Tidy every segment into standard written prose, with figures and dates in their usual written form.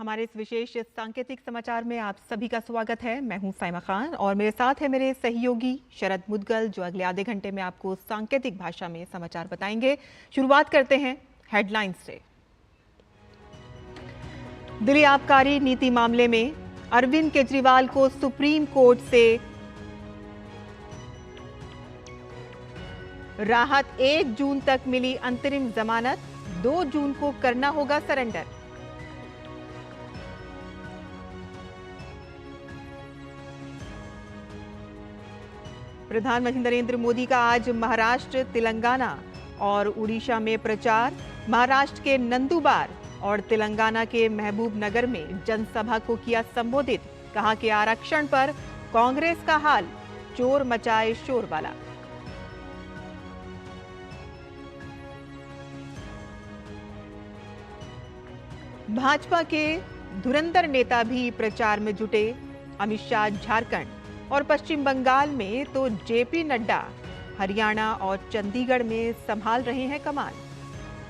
हमारे इस विशेष सांकेतिक समाचार में आप सभी का स्वागत है। मैं हूं साइमा खान और मेरे साथ है मेरे सहयोगी शरद मुदगल, जो अगले आधे घंटे में आपको सांकेतिक भाषा में समाचार बताएंगे। शुरुआत करते हैं हेडलाइंस से। दिल्ली आबकारी नीति मामले में अरविंद केजरीवाल को सुप्रीम कोर्ट से राहत। 1 जून तक मिली अंतरिम जमानत, 2 जून को करना होगा सरेंडर। प्रधानमंत्री नरेंद्र मोदी का आज महाराष्ट्र, तेलंगाना और उड़ीसा में प्रचार। महाराष्ट्र के नंदुबार और तेलंगाना के महबूब नगर में जनसभा को किया संबोधित। कहा कि आरक्षण पर कांग्रेस का हाल चोर मचाए शोर वाला। भाजपा के धुरंधर नेता भी प्रचार में जुटे। अमित शाह झारखंड और पश्चिम बंगाल में तो जेपी नड्डा हरियाणा और चंडीगढ़ में संभाल रहे हैं कमान।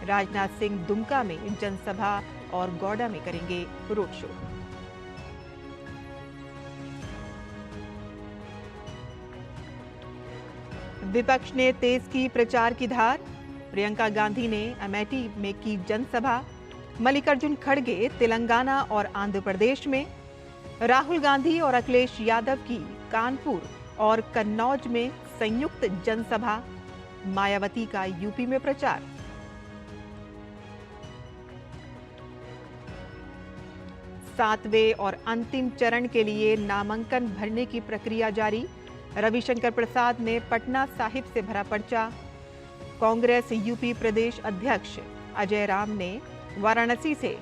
राजनाथ सिंह दुमका में जनसभा और गौड़ा में करेंगे रोड शो। विपक्ष ने तेज की प्रचार की धार। प्रियंका गांधी ने अमेठी में की जनसभा। मल्लिकार्जुन खड़गे तेलंगाना और आंध्र प्रदेश में। राहुल गांधी और अखिलेश यादव की कानपुर और कन्नौज में संयुक्त जनसभा। मायावती का यूपी में प्रचार। सातवें और अंतिम चरण के लिए नामांकन भरने की प्रक्रिया जारी। रविशंकर प्रसाद ने पटना साहिब से भरा पर्चा। कांग्रेस यूपी प्रदेश अध्यक्ष अजय राम ने वाराणसी से,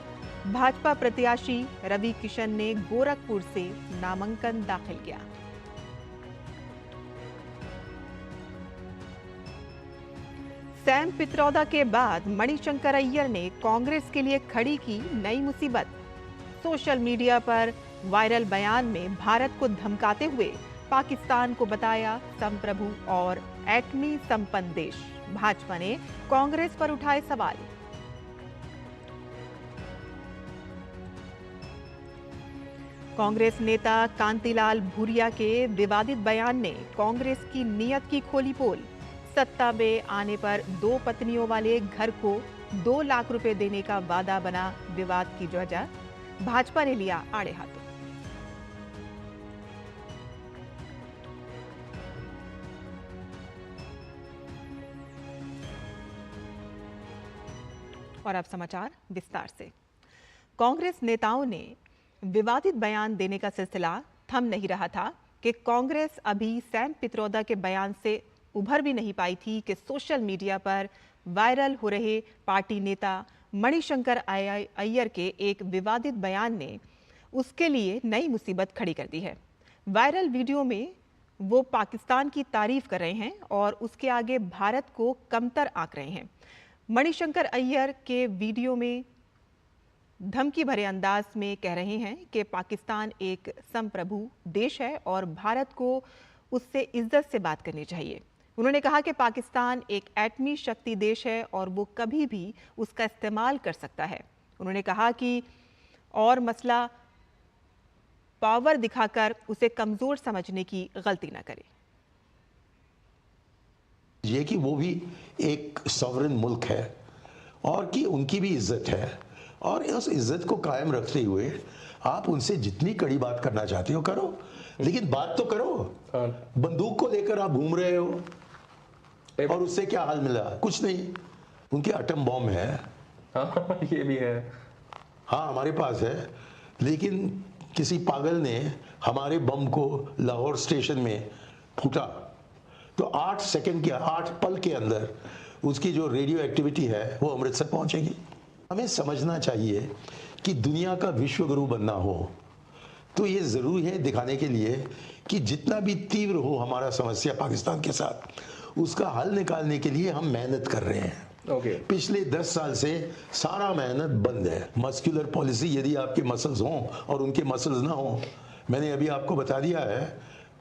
भाजपा प्रत्याशी रवि किशन ने गोरखपुर से नामांकन दाखिल किया। सैम पित्रोदा के बाद मणिशंकर अय्यर ने कांग्रेस के लिए खड़ी की नई मुसीबत। सोशल मीडिया पर वायरल बयान में भारत को धमकाते हुए पाकिस्तान को बताया संप्रभु और एटमी संपन्न देश। भाजपा ने कांग्रेस पर उठाए सवाल। कांग्रेस नेता कांतिलाल भूरिया के विवादित बयान ने कांग्रेस की नीयत की खोली पोल। सत्ता में आने पर 2 पत्नियों वाले घर को 2 लाख रुपए देने का वादा बना विवाद की वजह। भाजपा ने लिया आड़े हाथों। और अब समाचार विस्तार से। कांग्रेस नेताओं ने विवादित बयान देने का सिलसिला थम नहीं रहा था कि कांग्रेस अभी सैम पित्रोदा के बयान से उभर भी नहीं पाई थी कि सोशल मीडिया पर वायरल हो रहे पार्टी नेता मणिशंकर अय्यर के एक विवादित बयान ने उसके लिए नई मुसीबत खड़ी कर दी है। वायरल वीडियो में वो पाकिस्तान की तारीफ कर रहे हैं और उसके आगे भारत को कमतर आंक रहे हैं। मणिशंकर अय्यर के वीडियो में धमकी भरे अंदाज में कह रहे हैं कि पाकिस्तान एक संप्रभु देश है और भारत को उससे इज्जत से बात करनी चाहिए। उन्होंने कहा कि पाकिस्तान एक एटमी शक्ति देश है और वो कभी भी उसका इस्तेमाल कर सकता है। उन्होंने कहा कि और मसला पावर दिखाकर उसे कमजोर समझने की गलती न करे। ये कि वो भी एक सॉवरेन मुल्क है और कि उनकी भी इज्जत है और उस इज्जत को कायम रखते हुए आप उनसे जितनी कड़ी बात करना चाहते हो करो, लेकिन बात तो करो। बंदूक को लेकर आप घूम रहे हो और उससे क्या हाल मिला? कुछ नहीं। उनके एटम बॉम्ब है। हाँ, ये भी है। हाँ, हमारे पास है, लेकिन किसी पागल ने हमारे बम को लाहौर स्टेशन में फूटा तो 8 सेकंड के 8 पल के अंदर उसकी जो रेडियो एक्टिविटी है वो अमृतसर पहुंचेगी। हमें समझना चाहिए कि दुनिया का विश्व गुरु बनना हो तो ये जरूरी है दिखाने के लिए कि जितना भी तीव्र हो हमारा समस्या पाकिस्तान के साथ, उसका हल निकालने के लिए हम मेहनत कर रहे हैं। पिछले 10 साल से सारा मेहनत बंद है। मस्कुलर पॉलिसी, यदि आपके मसल्स हों और उनके मसल्स ना हों, मैंने अभी आपको बता दिया है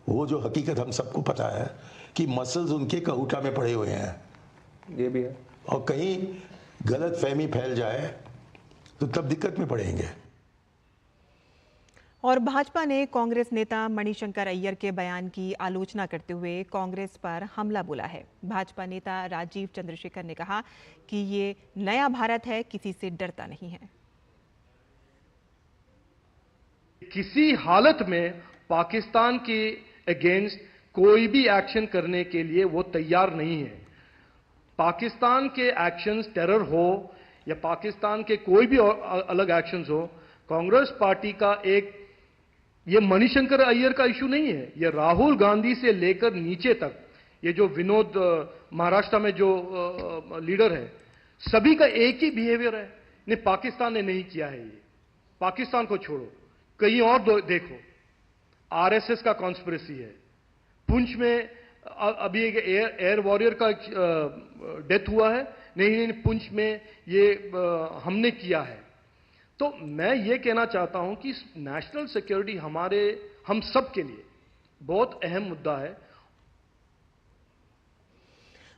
वो जो हकीकत हम सबको पता है कि मसल्स उनके कहूटा में पड़े हुए हैं। ये भी है। और कहीं गलत फहमी फैल जाए तो तब दिक्कत में पड़ेंगे। और भाजपा ने कांग्रेस नेता मणिशंकर अय्यर के बयान की आलोचना करते हुए कांग्रेस पर हमला बोला है। भाजपा नेता राजीव चंद्रशेखर ने कहा कि ये नया भारत है, किसी से डरता नहीं है। किसी हालत में पाकिस्तान के अगेंस्ट कोई भी एक्शन करने के लिए वो तैयार नहीं है। पाकिस्तान के एक्शंस, टेरर हो या पाकिस्तान के कोई भी अलग एक्शंस हो, कांग्रेस पार्टी का ये मणिशंकर अय्यर का इशू नहीं है। ये राहुल गांधी से लेकर नीचे तक, ये जो विनोद महाराष्ट्र में जो लीडर है, सभी का एक ही बिहेवियर है। नहीं, पाकिस्तान ने नहीं किया है। ये पाकिस्तान को छोड़ो, कहीं और देखो, आरएसएस का कॉन्स्पिरेसी है। पुंछ में अभी एक एयर वॉरियर का डेथ हुआ है। नहीं, पुंछ में ये हमने किया है। तो मैं ये कहना चाहता हूं कि नेशनल सिक्योरिटी हम सब के लिए बहुत अहम मुद्दा है।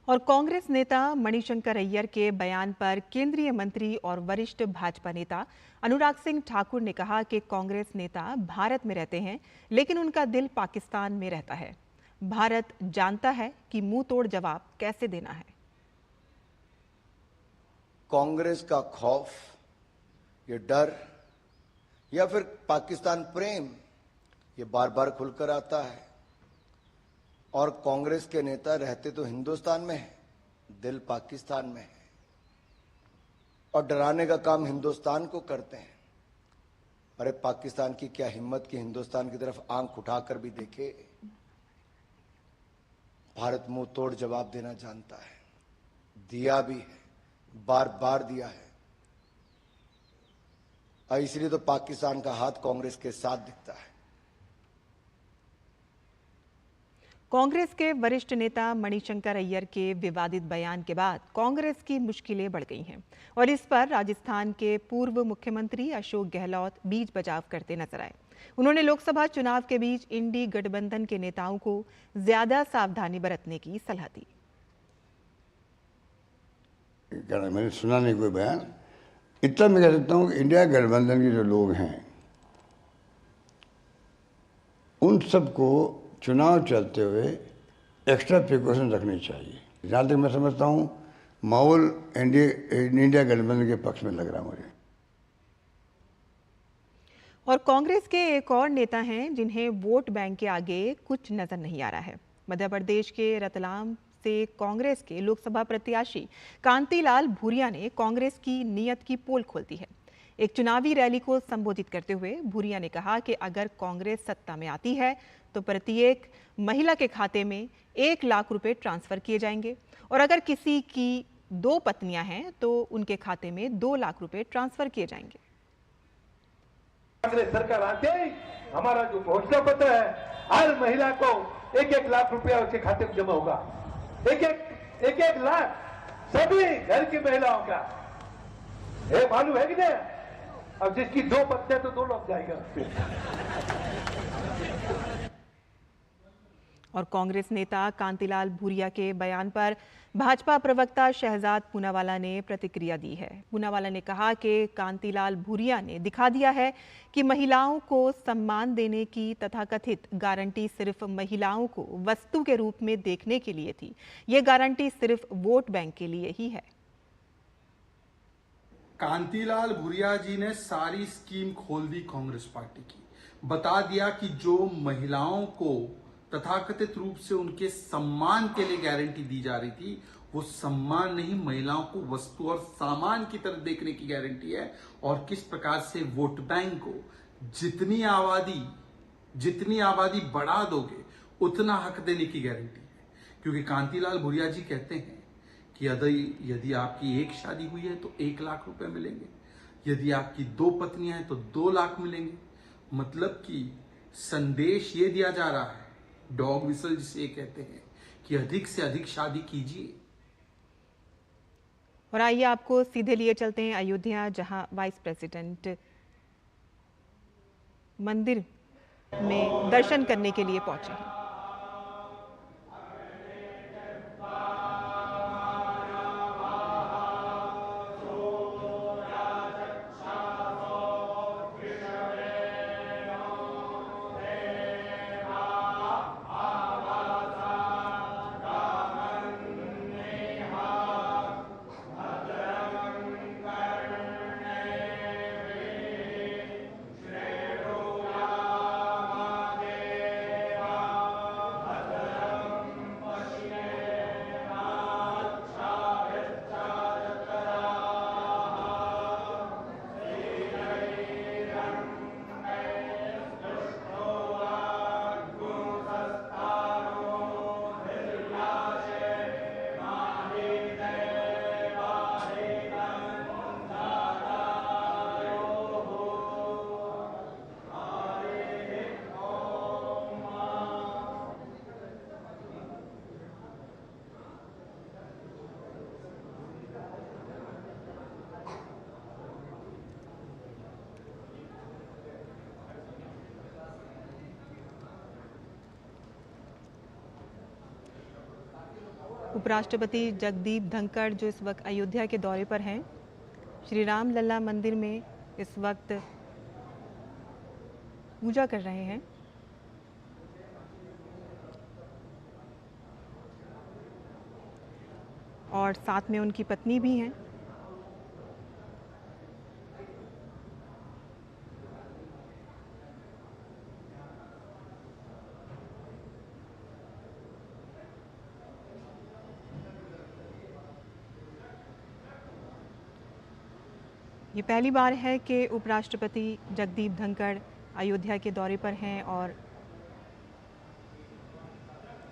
और कांग्रेस नेता मणिशंकर अय्यर के बयान पर केंद्रीय मंत्री और वरिष्ठ भाजपा नेता अनुराग सिंह ठाकुर ने कहा कि कांग्रेस नेता भारत में रहते हैं, लेकिन उनका दिल पाकिस्तान में रहता है। भारत जानता है कि मुंह तोड़ जवाब कैसे देना है। कांग्रेस का खौफ, ये डर या फिर पाकिस्तान प्रेम, ये बार बार खुलकर आता है। और कांग्रेस के नेता रहते तो हिंदुस्तान में है, दिल पाकिस्तान में है, और डराने का काम हिंदुस्तान को करते हैं। अरे पाकिस्तान की क्या हिम्मत कि हिंदुस्तान की तरफ आंख उठाकर भी देखे। भारत मुंह तोड़ जवाब देना जानता है, दिया भी है, बार बार दिया है। और इसलिए तो पाकिस्तान का हाथ कांग्रेस के साथ दिखता है। कांग्रेस के वरिष्ठ नेता मणिशंकर अय्यर के विवादित बयान के बाद कांग्रेस की मुश्किलें बढ़ गई हैं और इस पर राजस्थान के पूर्व मुख्यमंत्री अशोक गहलोत बीच बचाव करते नजर आए। उन्होंने लोकसभा चुनाव के बीच इंडी गठबंधन के नेताओं को ज्यादा सावधानी बरतने की सलाह दी। मैंने सुना नहीं कोई बयान। इतना मैं कह सकता हूँ कि इंडिया गठबंधन के जो लोग हैं उन सबको चुनाव चलते हुए एक्स्ट्रा प्रिकॉशन रखनी चाहिए। जहाँ तक मैं समझता हूँ माहौल इंडिया गठबंधन के पक्ष में लग रहा मुझे। और कांग्रेस के एक और नेता हैं जिन्हें वोट बैंक के आगे कुछ नजर नहीं आ रहा है। मध्य प्रदेश के रतलाम से कांग्रेस के लोकसभा प्रत्याशी कांतिलाल भूरिया ने कांग्रेस की नीयत की पोल खोल दी है। एक चुनावी रैली को संबोधित करते हुए भूरिया ने कहा कि अगर कांग्रेस सत्ता में आती है तो प्रत्येक महिला के खाते में 1 लाख रुपए ट्रांसफर किए जाएंगे और अगर किसी की 2 पत्नियां हैं तो उनके खाते में 2 लाख रुपए ट्रांसफर किए जाएंगे। कांग्रेस सरकार आते ही हमारा जो घोषणा पत्र है, हर महिला को 1-1 लाख रुपया उसके खाते में जमा होगा। एक लाख सभी घर की महिलाओं का। ये मालूम है कि नहीं? अब जिसकी 2 पत्नियां तो 2 लाख जाएगा। और कांग्रेस नेता कांतिलाल भूरिया के बयान पर भाजपा प्रवक्ता शहजाद पूनावाला ने प्रतिक्रिया दी है। पूनावाला ने कहा कि कांतिलाल भूरिया ने दिखा दिया है कि महिलाओं को सम्मान देने की तथाकथित गारंटी सिर्फ महिलाओं को वस्तु के रूप में देखने के लिए थी। ये गारंटी सिर्फ वोट बैंक के लिए ही है। कांतिलाल भूरिया जी ने सारी स्कीम खोल दी कांग्रेस पार्टी की। बता दिया कि जो महिलाओं को तथाकथित रूप से उनके सम्मान के लिए गारंटी दी जा रही थी, वो सम्मान नहीं, महिलाओं को वस्तु और सामान की तरह देखने की गारंटी है। और किस प्रकार से वोट बैंक को जितनी आबादी बढ़ा दोगे उतना हक देने की गारंटी है। क्योंकि कांतिलाल भूरिया जी कहते हैं कि यदि आपकी 1 शादी हुई है तो 1 लाख रुपए मिलेंगे, यदि आपकी 2 पत्नियां हैं तो 2 लाख मिलेंगे। मतलब कि संदेश ये दिया जा रहा है, डॉग विसल जिसे कहते हैं, कि अधिक से अधिक शादी कीजिए। और आइए आपको सीधे लिए चलते हैं अयोध्या, जहां वाइस प्रेसिडेंट मंदिर में दर्शन करने के लिए पहुंचे हैं। उपराष्ट्रपति जगदीप धनखड़ जो इस वक्त अयोध्या के दौरे पर हैं, श्री राम लल्ला मंदिर में इस वक्त पूजा कर रहे हैं। और साथ में उनकी पत्नी भी हैं। ये पहली बार है कि उपराष्ट्रपति जगदीप धनखड़ अयोध्या के दौरे पर हैं और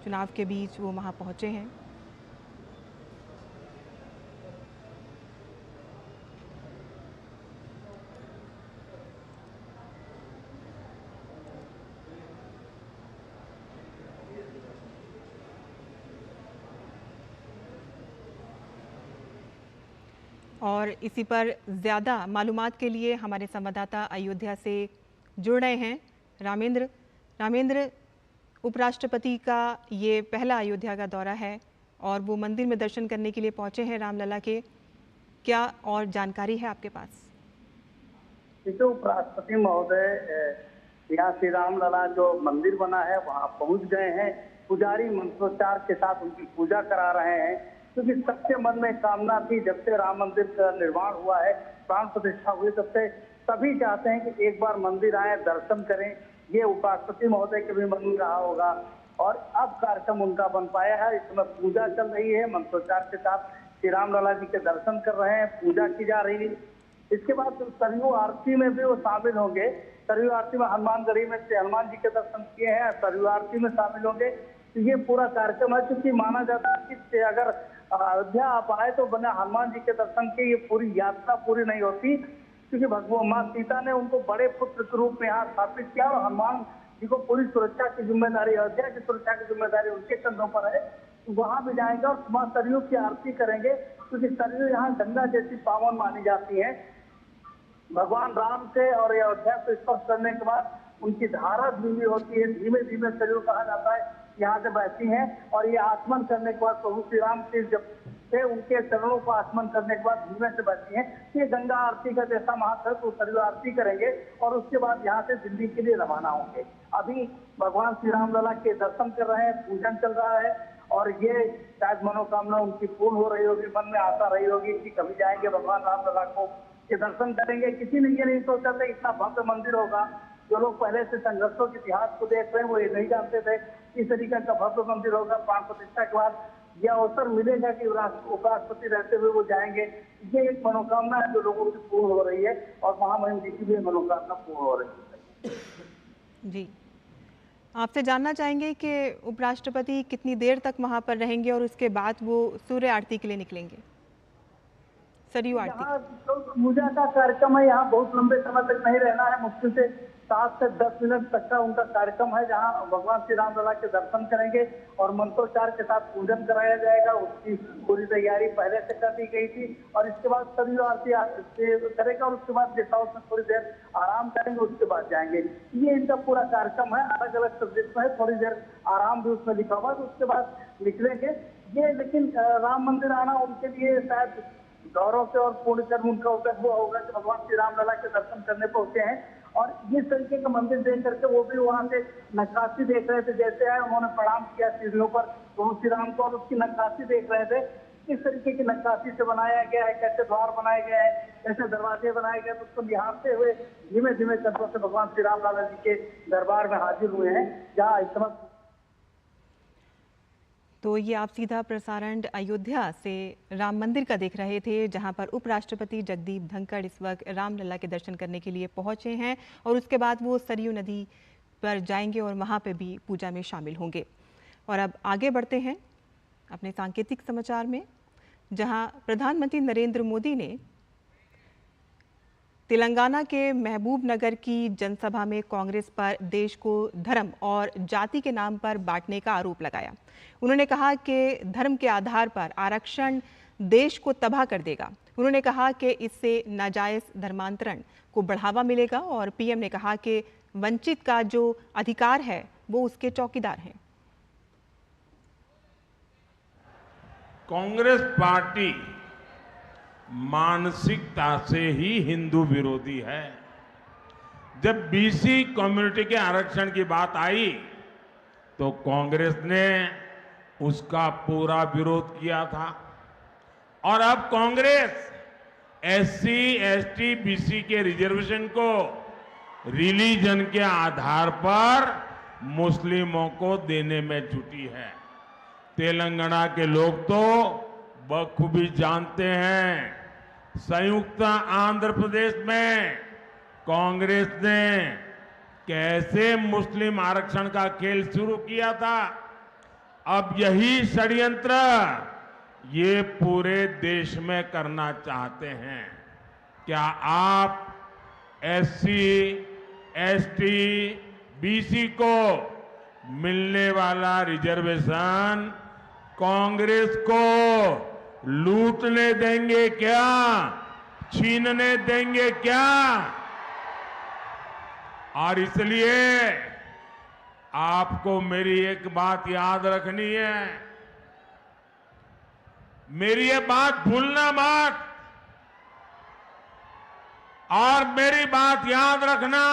चुनाव के बीच वो वहाँ पहुँचे हैं। और इसी पर ज़्यादा मालूमात के लिए हमारे संवाददाता अयोध्या से जुड़ रहे हैं रामेंद्र, उपराष्ट्रपति का ये पहला अयोध्या का दौरा है और वो मंदिर में दर्शन करने के लिए पहुंचे हैं रामलला के। क्या और जानकारी है आपके पास? देखिए, उपराष्ट्रपति महोदय यहाँ श्री रामलला जो मंदिर बना है वहाँ पहुँच गए हैं। पुजारी मंत्रोच्चार के साथ उनकी पूजा करा रहे हैं, क्योंकि सबके मन में कामना थी। जब से राम मंदिर का निर्माण हुआ है, प्राण प्रतिष्ठा हुई, तब से सभी चाहते हैं कि एक बार मंदिर आए, दर्शन करें। ये उपराष्ट्रपति महोदय के भी मन में रहा होगा और अब कार्यक्रम उनका बन पाया है। इस समय पूजा चल रही है, मंत्रोच्चार के साथ श्री रामलला जी के दर्शन कर रहे हैं, पूजा की जा रही है। इसके बाद सरयू आरती में भी वो शामिल होंगे। सरयू आरती में हनुमानगढ़ी में से हनुमान जी के दर्शन किए हैं, सरयू आरती में शामिल होंगे। तो ये पूरा कार्यक्रम है, क्योंकि माना जाता है कि अगर अयोध्या आप आए तो बिना हनुमान जी के दर्शन के ये पूरी यात्रा पूरी नहीं होती, क्योंकि भगवान माँ सीता ने उनको बड़े पुत्र के रूप में यहाँ स्थापित किया और हनुमान जी को पूरी सुरक्षा की जिम्मेदारी, अयोध्या की सुरक्षा की जिम्मेदारी उनके कंधों पर है। तो वहां भी जाएंगे और माँ सरयू की आरती करेंगे, क्योंकि सरयू यहाँ गंगा जैसी पावन मानी जाती है। भगवान राम से और अयोध्या को स्पर्श करने के बाद उनकी धारा धीमी होती है, धीमे धीमे सरयू कहा जाता है, यहाँ से बहती हैं और ये आचमन करने के बाद प्रभु श्री राम के जब से उनके चरणों को आचमन करने के बाद धीमे से बहती हैं। ये गंगा आरती का जैसा महात्म तो सरयू आरती करेंगे और उसके बाद यहाँ से दिल्ली के लिए रवाना होंगे। अभी भगवान श्री रामलला के दर्शन कर रहे हैं, पूजन चल रहा है और ये शायद मनोकामना उनकी पूर्ण हो रही होगी, मन में आशा रही होगी कि कभी जाएंगे भगवान रामलला को के दर्शन करेंगे। किसी ने ये नहीं सोचा था इतना भव्य मंदिर होगा। जो लोग पहले से संघर्षों के इतिहास को देख रहे हैं वो ये नहीं जानते थे इस तरीके का भव्य मंदिर होगा। प्राण प्रतिष्ठा के बाद यह अवसर मिलेगा कि उपराष्ट्रपति रहते हुए वो जाएंगे। ये एक मनोकामना है जो लोगों की पूर्ण हो रही है और महामहिम जी की भी मनोकामना पूर्ण हो रही है। जी, आपसे जानना चाहेंगे कि उपराष्ट्रपति कितनी देर तक वहाँ पर रहेंगे और उसके बाद वो सूर्य आरती के लिए निकलेंगे, सरयू आरती? यहाँ जो पूजा का कार्यक्रम है यहाँ बहुत लंबे समय तक नहीं रहना है, मुश्किल से 7 से 10 मिनट तक का उनका कार्यक्रम है, जहाँ भगवान श्री रामलला के दर्शन करेंगे और मंत्रोच्चार के साथ पूजन कराया जाएगा। उसकी पूरी तैयारी पहले से कर दी गई थी और इसके बाद सरयू आरती करेगा और उसके बाद गेस्ट हाउस में थोड़ी देर आराम करेंगे, उसके बाद जाएंगे। ये इनका पूरा कार्यक्रम है, अलग अलग सब्जेक्ट में है, थोड़ी देर आराम भी उसमें लिखा हुआ है, उसके बाद निकलेंगे ये। लेकिन राम मंदिर आना उनके लिए शायद गौरव से और पूर्ण कर्म उनका हुआ होगा कि भगवान श्री रामलला के दर्शन करने पहुंचे हैं और इस तरीके का मंदिर देख करके वो भी वहां से नक्काशी देख रहे थे। जैसे आए उन्होंने प्रणाम किया सीढ़ियों पर प्रभु श्री राम को और उसकी नक्काशी देख रहे थे, किस तरीके की नक्काशी से बनाया गया है, कैसे द्वार बनाए गए हैं, कैसे दरवाजे बनाए गए, तो उसको निहारते हुए धीमे धीमे कदमों से भगवान श्री रामलला जी के दरबार में हाजिर हुए हैं, जहाँ इस समय। तो ये आप सीधा प्रसारण अयोध्या से राम मंदिर का देख रहे थे, जहां पर उपराष्ट्रपति जगदीप धनखड़ इस वक्त रामलला के दर्शन करने के लिए पहुंचे हैं और उसके बाद वो सरयू नदी पर जाएंगे और वहां पे भी पूजा में शामिल होंगे। और अब आगे बढ़ते हैं अपने सांकेतिक समाचार में, जहां प्रधानमंत्री नरेंद्र मोदी ने तेलंगाना के महबूब नगर की जनसभा में कांग्रेस पर देश को धर्म और जाति के नाम पर बांटने का आरोप लगाया। उन्होंने कहा कि धर्म के आधार पर आरक्षण देश को तबाह कर देगा। उन्होंने कहा कि इससे नाजायज धर्मांतरण को बढ़ावा मिलेगा और पीएम ने कहा कि वंचित का जो अधिकार है वो उसके चौकीदार हैं। कांग्रेस पार्टी मानसिकता से ही हिंदू विरोधी है। जब बीसी कम्युनिटी के आरक्षण की बात आई तो कांग्रेस ने उसका पूरा विरोध किया था और अब कांग्रेस एससी, एसटी, बीसी के रिजर्वेशन को रिलीजन के आधार पर मुस्लिमों को देने में जुटी है। तेलंगाना के लोग तो बखूबी जानते हैं, संयुक्त आंध्र प्रदेश में कांग्रेस ने कैसे मुस्लिम आरक्षण का खेल शुरू किया था। अब यही षड्यंत्र ये पूरे देश में करना चाहते हैं। क्या आप एससी, एसटी, बीसी को मिलने वाला रिजर्वेशन कांग्रेस को लूटने देंगे क्या? छीनने देंगे क्या? और इसलिए आपको मेरी एक बात याद रखनी है, मेरी ये बात भूलना मत। और मेरी बात याद रखना,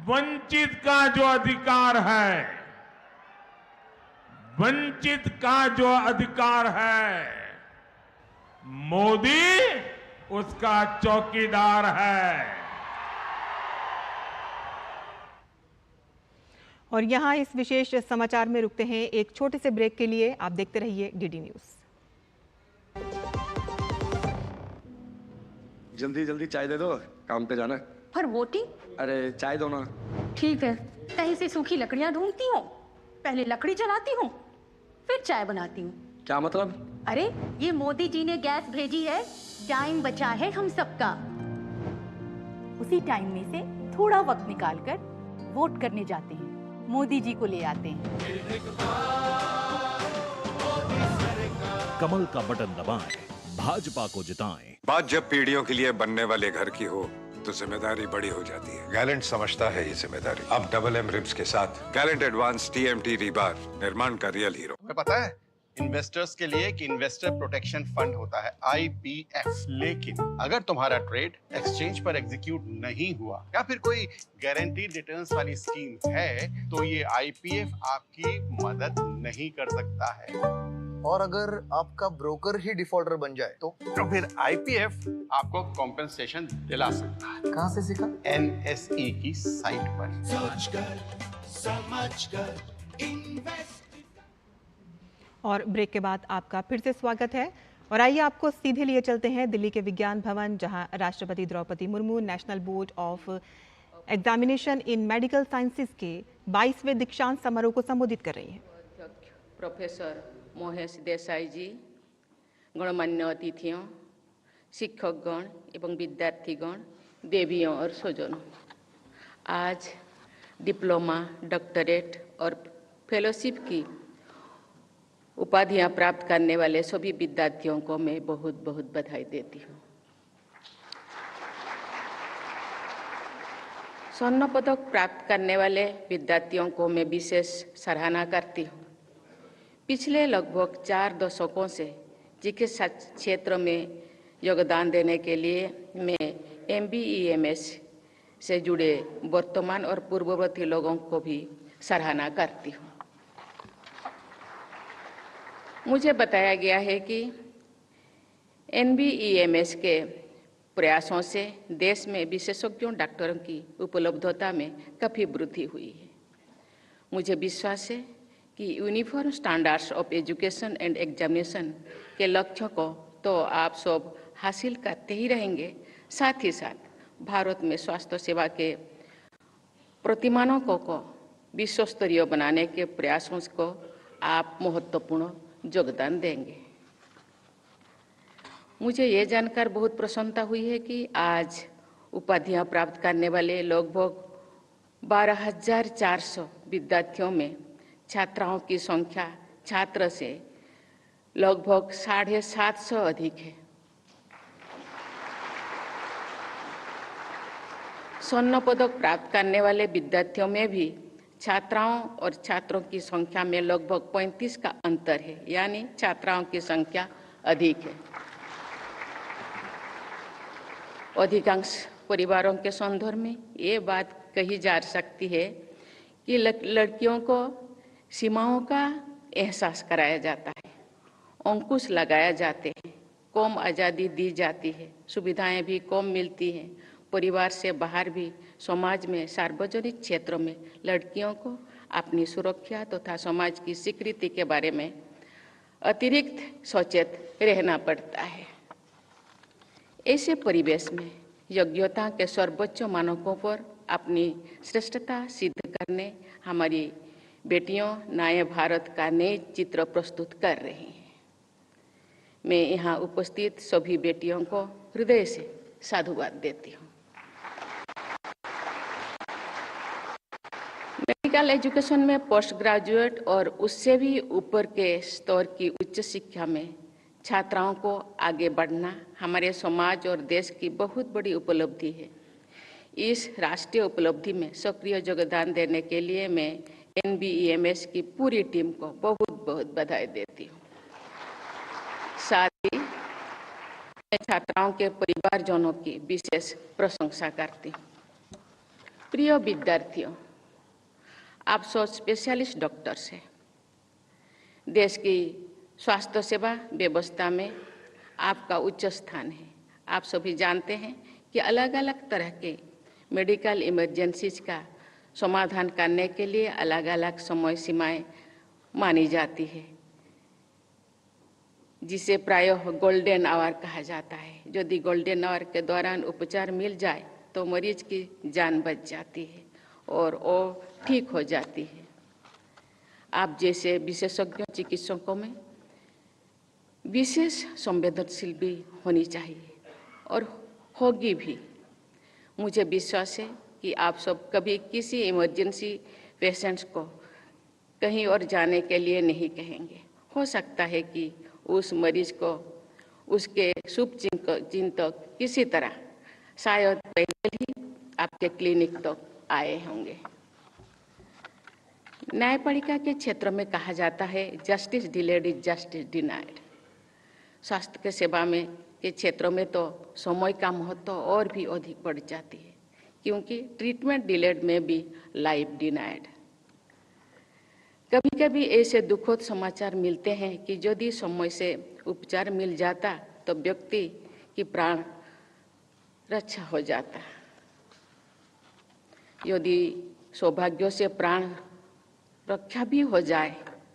वंचित का जो अधिकार है, वंचित का जो अधिकार है, मोदी उसका चौकीदार है। और यहाँ इस विशेष समाचार में रुकते हैं एक छोटे से ब्रेक के लिए। आप देखते रहिए डीडी न्यूज। जल्दी जल्दी चाय दे दो, काम पे जाना है। पर वोटिंग? अरे चाय दो ना। ठीक है, कहीं से सूखी लकड़ियां ढूंढती हूँ, पहले लकड़ी जलाती हूँ, फिर चाय बनाती हूँ। क्या मतलब? अरे ये मोदी जी ने गैस भेजी है, टाइम बचा है हम सबका। उसी टाइम में से थोड़ा वक्त निकालकर वोट करने जाते हैं, मोदी जी को ले आते हैं। कमल का बटन दबाएं, भाजपा को जिताएं। बात जब पीढ़ियों के लिए बनने वाले घर की हो तो जिम्मेदारी बड़ी हो जाती है। गैलेंट समझता है ये जिम्मेदारी। अब डबल एम रिब्स के साथ गैलेंट एडवांस टीएमटी रीबार, निर्माण का रियल हीरो। तुम्हें पता है इन्वेस्टर्स के लिए एक इन्वेस्टर प्रोटेक्शन फंड होता है IPF, लेकिन अगर तुम्हारा ट्रेड एक्सचेंज पर एग्जीक्यूट नहीं हुआ या फिर कोई गारंटीड रिटर्न्स वाली स्कीम है तो ये IPF आपकी मदद नहीं कर सकता है। और अगर आपका ब्रोकर ही डिफॉल्टर बन जाए तो फिर IPF आपको कॉम्पेंसेशन दिला सकता है। कहाँ से सीखा? NSE की साइट पर। सोच कर, समझ कर, इन्वेस्ट। और ब्रेक के बाद आपका फिर से स्वागत है। और आइए आपको सीधे लिए चलते हैं दिल्ली के विज्ञान भवन, जहां राष्ट्रपति Draupadi Murmu national board of Examination in medical sciences के 22वें दीक्षांत समारोह को संबोधित कर रही हैं। प्रोफेसर मोहेश देसाई जी, गणमान्य अतिथियों, शिक्षकगण एवं विद्यार्थीगण, देवियों और स्वजनों, आज डिप्लोमा, डॉक्टरेट और फेलोशिप की उपाधियां प्राप्त करने वाले सभी विद्यार्थियों को मैं बहुत बहुत बधाई देती हूँ। स्वर्ण पदक प्राप्त करने वाले विद्यार्थियों को मैं विशेष सराहना करती हूँ। पिछले लगभग 4 दशकों से चिकित्सा क्षेत्र में योगदान देने के लिए मैं MBEMS से जुड़े वर्तमान और पूर्ववर्ती लोगों को भी सराहना करती हूँ। मुझे बताया गया है कि NBEMS के प्रयासों से देश में विशेषज्ञों डॉक्टरों की उपलब्धता में काफ़ी वृद्धि हुई है। मुझे विश्वास है कि uniform standards of education and examination के लक्ष्य को तो आप सब हासिल करते ही रहेंगे, साथ ही साथ भारत में स्वास्थ्य सेवा के प्रतिमानकों को विश्व स्तरीय बनाने के प्रयासों को आप महत्वपूर्ण योगदान देंगे। मुझे ये जानकर बहुत प्रसन्नता हुई है कि आज उपाधियां प्राप्त करने वाले लगभग 12,400 विद्यार्थियों में छात्राओं की संख्या छात्र से लगभग 750 अधिक है। स्वर्ण पदक प्राप्त करने वाले विद्यार्थियों में भी छात्राओं और छात्रों की संख्या में लगभग 35 का अंतर है, यानी छात्राओं की संख्या अधिक है। अधिकांश परिवारों के संदर्भ में ये बात कही जा सकती है कि लड़कियों को सीमाओं का एहसास कराया जाता है, अंकुश लगाया जाते हैं, कम आज़ादी दी जाती है, सुविधाएं भी कम मिलती हैं। परिवार से बाहर भी समाज में सार्वजनिक क्षेत्रों में लड़कियों को अपनी सुरक्षा तथा समाज की स्वीकृति के बारे में अतिरिक्त सचेत रहना पड़ता है। ऐसे परिवेश में योग्यता के सर्वोच्च मानकों पर अपनी श्रेष्ठता सिद्ध करने हमारी बेटियों नए भारत का नए चित्र प्रस्तुत कर रही हैं। मैं यहाँ उपस्थित सभी बेटियों को हृदय से साधुवाद देती हूँ। मेडिकल एजुकेशन में पोस्ट ग्रेजुएट और उससे भी ऊपर के स्तर की उच्च शिक्षा में छात्राओं को आगे बढ़ना हमारे समाज और देश की बहुत बड़ी उपलब्धि है। इस राष्ट्रीय उपलब्धि में सक्रिय योगदान देने के लिए मैं NBEMS की पूरी टीम को बहुत बहुत बधाई देती हूँ। साथ ही मैं छात्राओं के परिवारजनों की विशेष प्रशंसा करती हूँ। प्रिय विद्यार्थियों, आप सब स्पेशलिस्ट डॉक्टर्स हैं। देश की स्वास्थ्य सेवा व्यवस्था में आपका उच्च स्थान है। आप सभी जानते हैं कि अलग अलग तरह के मेडिकल इमरजेंसीज का समाधान करने के लिए अलग अलग समय सीमाएं मानी जाती है, जिसे प्रायः गोल्डन आवर कहा जाता है। यदि गोल्डन आवर के दौरान उपचार मिल जाए तो मरीज की जान बच जाती है और वो ठीक हो जाती है। आप जैसे विशेषज्ञ चिकित्सकों में विशेष संवेदनशील भी होनी चाहिए और होगी भी। मुझे विश्वास है कि आप सब कभी किसी इमरजेंसी पेशेंट्स को कहीं और जाने के लिए नहीं कहेंगे। हो सकता है कि उस मरीज को उसके शुभ चिन्ह तक किसी तरह शायद पहले ही आपके क्लिनिक तक आए होंगे। न्यायपालिका के क्षेत्र में कहा जाता है justice delayed is justice denied. स्वास्थ्य के सेवा में के क्षेत्रों में तो समय का महत्व और भी अधिक बढ़ जाती है, क्योंकि ट्रीटमेंट डिलेड में भी लाइफ डिनाइड। कभी कभी ऐसे दुखद समाचार मिलते हैं कि यदि समय से उपचार मिल जाता तो व्यक्ति की प्राण रक्षा हो जाता। यदि सौभाग्य से प्राण रक्षा भी हो जाए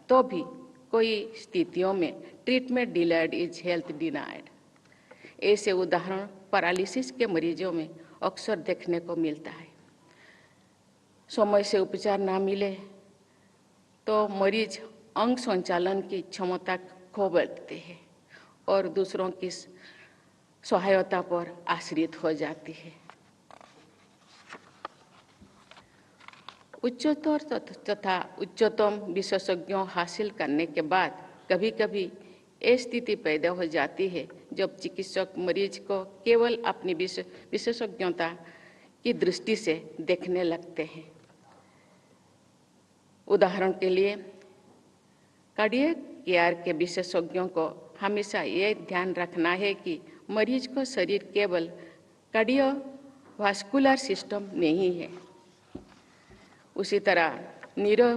तो भी कोई स्थितियों में treatment delayed is health denied. ऐसे उदाहरण पैरालिसिस के मरीजों में अक्सर देखने को मिलता है। समय से उपचार ना मिले तो मरीज अंग संचालन की क्षमता खो बैठते हैं और दूसरों की सहायता पर आश्रित हो जाती है। उच्चतर तथा उच्चतम विशेषज्ञों हासिल करने के बाद कभी कभी ये स्थिति पैदा हो जाती है जब चिकित्सक मरीज को केवल अपनी विशेषज्ञता की दृष्टि से देखने लगते हैं। उदाहरण के लिए कार्डियक केयर के विशेषज्ञों को हमेशा ये ध्यान रखना है कि मरीज को शरीर केवल कार्डियोवास्कुलर सिस्टम नहीं है। उसी तरह न्यूरो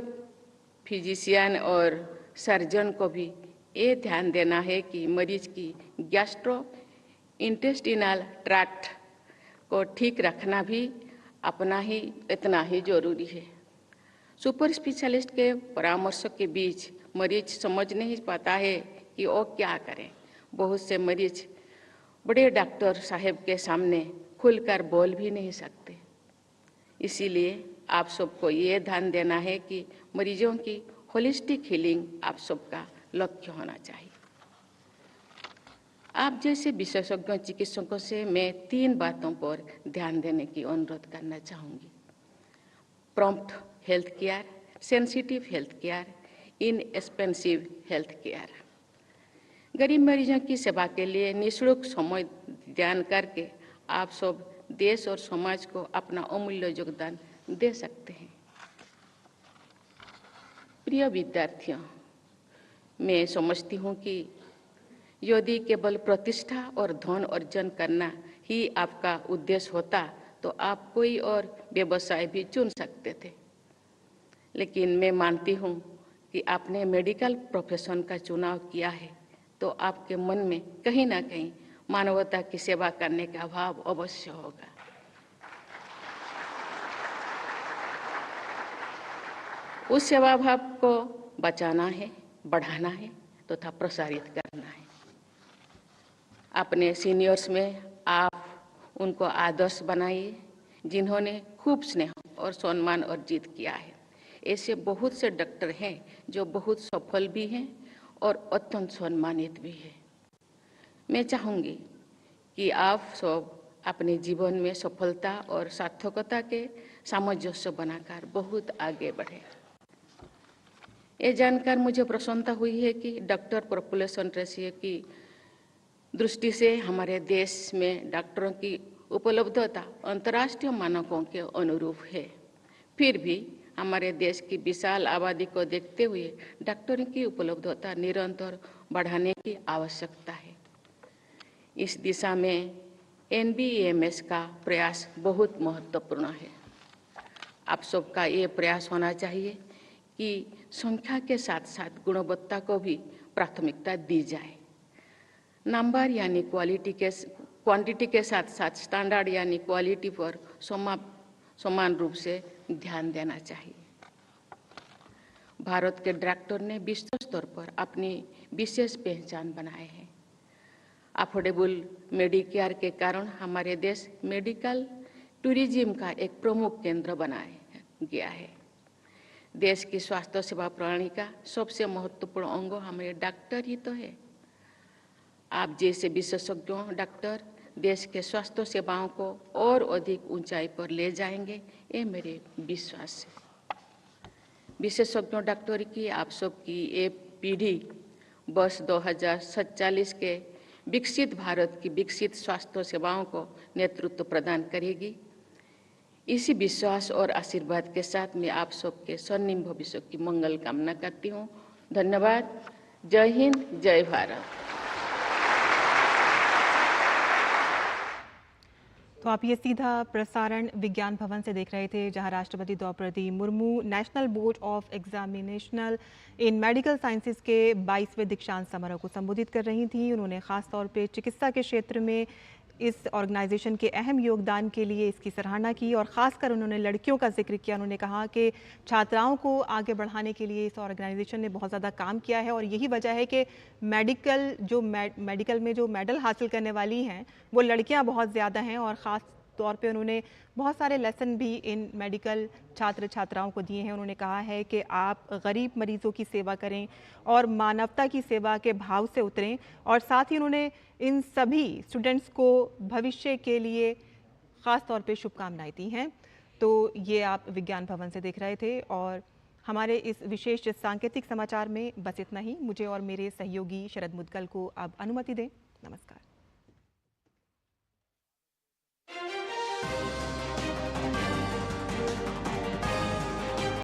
फिजिशियन और सर्जन को भी ये ध्यान देना है कि मरीज की गैस्ट्रो इंटेस्टिनल ट्रैक्ट को ठीक रखना भी अपना ही इतना ही जरूरी है। सुपर स्पेशलिस्ट के परामर्श के बीच मरीज समझ नहीं पाता है कि वो क्या करें। बहुत से मरीज बड़े डॉक्टर साहब के सामने खुलकर बोल भी नहीं सकते। इसीलिए आप सबको ये ध्यान देना है कि मरीजों की होलिस्टिक हीलिंग आप सबका लक्ष्य होना चाहिए। आप जैसे विशेषज्ञ चिकित्सकों से मैं 3 बातों पर ध्यान देने की अनुरोध करना चाहूँगी। Prompt health care, sensitive health care, inexpensive health care. गरीब मरीजों की सेवा के लिए निःशुल्क समय दान करके आप सब देश और समाज को अपना अमूल्य योगदान दे सकते हैं। प्रिय विद्यार्थियों, मैं समझती हूँ कि यदि केवल प्रतिष्ठा और धन अर्जन करना ही आपका उद्देश्य होता तो आप कोई और व्यवसाय भी चुन सकते थे। लेकिन मैं मानती हूँ कि आपने मेडिकल प्रोफेशन का चुनाव किया है तो आपके मन में कहीं ना कहीं मानवता की सेवा करने का भाव अवश्य होगा। उस सेवा भाव को बचाना है, बढ़ाना है तथा प्रसारित करना है। अपने सीनियर्स में आप उनको आदर्श बनाइए जिन्होंने खूब स्नेह और सम्मान अर्जित किया है। ऐसे बहुत से डॉक्टर हैं जो बहुत सफल भी हैं और अत्यंत सम्मानित भी हैं। मैं चाहूँगी कि आप सब अपने जीवन में सफलता और सार्थकता के सामंजस्य बनाकर बहुत आगे बढ़े। ये जानकर मुझे प्रसन्नता हुई है कि डॉक्टर पॉपुलेशन रेशियो की दृष्टि से हमारे देश में डॉक्टरों की उपलब्धता अंतर्राष्ट्रीय मानकों के अनुरूप है। फिर भी हमारे देश की विशाल आबादी को देखते हुए डॉक्टरों की उपलब्धता निरंतर बढ़ाने की आवश्यकता है। इस दिशा में NBEMS का प्रयास बहुत महत्वपूर्ण है। आप सबका ये प्रयास होना चाहिए कि संख्या के साथ साथ गुणवत्ता को भी प्राथमिकता दी जाए। नंबर यानी क्वांटिटी के साथ साथ स्टैंडर्ड यानी क्वालिटी पर समान रूप से ध्यान देना चाहिए। भारत के डॉक्टर ने विश्व स्तर पर अपनी विशेष पहचान बनाए हैं। अफोर्डेबल मेडिकेयर के कारण हमारे देश मेडिकल टूरिज्म का एक प्रमुख केंद्र बनाया गया है। देश की स्वास्थ्य सेवा प्रणाली का सबसे महत्वपूर्ण अंग हमारे डॉक्टर ही तो है। आप जैसे विशेषज्ञों डॉक्टर देश के स्वास्थ्य सेवाओं को और अधिक ऊंचाई पर ले जाएंगे, ये मेरे विश्वास है। विशेषज्ञों डॉक्टर की आप सबकी ये पीढ़ी वर्ष 2047 के विकसित भारत की विकसित स्वास्थ्य सेवाओं को नेतृत्व प्रदान करेगी। इसी विश्वास और आशीर्वाद के साथ मैं आप सबके स्वर्णिम भविष्य की मंगल कामना करती हूँ। धन्यवाद। जय हिंद, जय भारत। तो आप ये सीधा प्रसारण विज्ञान भवन से देख रहे थे, जहां राष्ट्रपति Draupadi Murmu national board of examinations in medical sciences के 22वें दीक्षांत समारोह को संबोधित कर रही थी। उन्होंने खास तौर पे चिकित्सा के क्षेत्र में इस ऑर्गेनाइजेशन के अहम योगदान के लिए इसकी सराहना की और ख़ासकर उन्होंने लड़कियों का जिक्र किया। उन्होंने कहा कि छात्राओं को आगे बढ़ाने के लिए इस ऑर्गेनाइजेशन ने बहुत ज़्यादा काम किया है और यही वजह है कि मेडिकल में जो मेडल हासिल करने वाली हैं वो लड़कियां बहुत ज़्यादा हैं और ख़ास तौर पे उन्होंने बहुत सारे लेसन भी इन मेडिकल छात्र छात्राओं को दिए हैं। उन्होंने कहा है कि आप गरीब मरीजों की सेवा करें और मानवता की सेवा के भाव से उतरें और साथ ही उन्होंने इन सभी स्टूडेंट्स को भविष्य के लिए ख़ास तौर पे शुभकामनाएं दी हैं। तो ये आप विज्ञान भवन से देख रहे थे और हमारे इस विशेष सांकेतिक समाचार में बस इतना ही। मुझे और मेरे सहयोगी शरद मुदगल को अब अनुमति दें। नमस्कार।